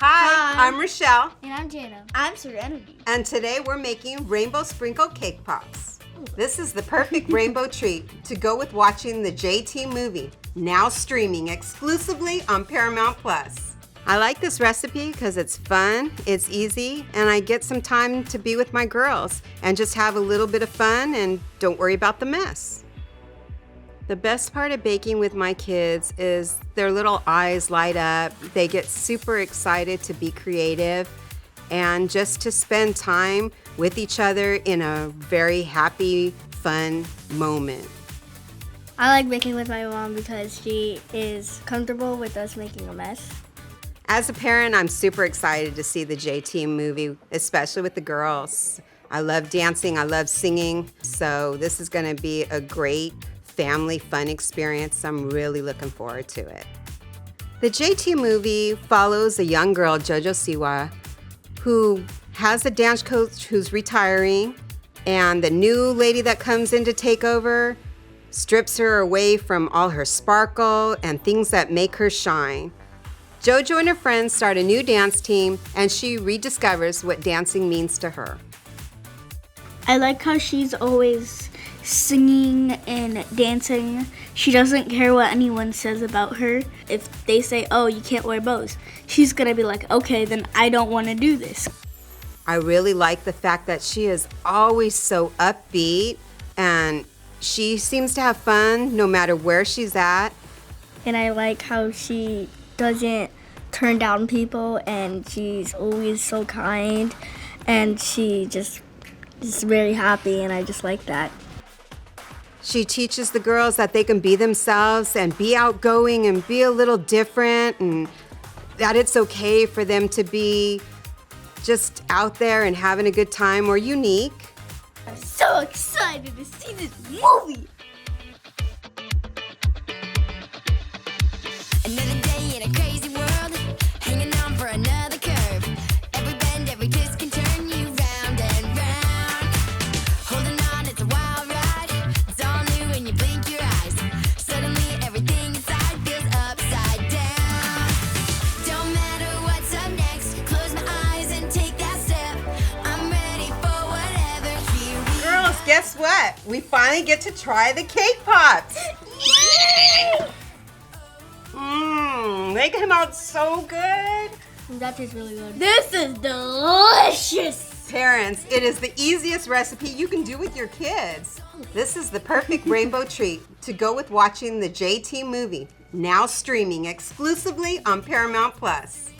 Hi, I'm Rochelle. And I'm Jana. I'm Serenity. And today we're making rainbow sprinkle cake pops. This is the perfect rainbow treat to go with watching the JT movie, now streaming exclusively on Paramount Plus. I like this recipe because it's fun, it's easy, and I get some time to be with my girls and just have a little bit of fun and don't worry about the mess. The best part of baking with my kids is their little eyes light up. They get super excited to be creative and just to spend time with each other in a very happy, fun moment. I like baking with my mom because she is comfortable with us making a mess. As a parent, I'm super excited to see the JT movie, especially with the girls. I love dancing, I love singing, so this is gonna be a great family fun experience. I'm really looking forward to it. The JT movie follows a young girl, Jojo Siwa, who has a dance coach who's retiring, and the new lady that comes in to take over strips her away from all her sparkle and things that make her shine. Jojo and her friends start a new dance team, and she rediscovers what dancing means to her. I like how she's always singing and dancing. She doesn't care what anyone says about her. If they say, oh, you can't wear bows, she's gonna be like, okay, then I don't wanna do this. I really like the fact that she is always so upbeat and she seems to have fun no matter where she's at. And I like how she doesn't turn down people and she's always so kind and she just is very happy, and I just like that. She teaches the girls that they can be themselves and be outgoing and be a little different, and that it's okay for them to be just out there and having a good time or unique. I'm so excited to see this movie! Another day in a crazy world, hanging on for another curve. Every bend, every twist can turn you round and round. Holding on, it's a wild ride. It's all new when you blink your eyes. Suddenly everything inside feels upside down. Don't matter what's up next. Close my eyes and take that step. I'm ready for whatever. Here we Girls, guess what? We finally get to try the cake pops. They came out so good. That tastes really good. This is delicious! Parents, it is the easiest recipe you can do with your kids. This is the perfect rainbow treat to go with watching the JT movie, now streaming exclusively on Paramount Plus.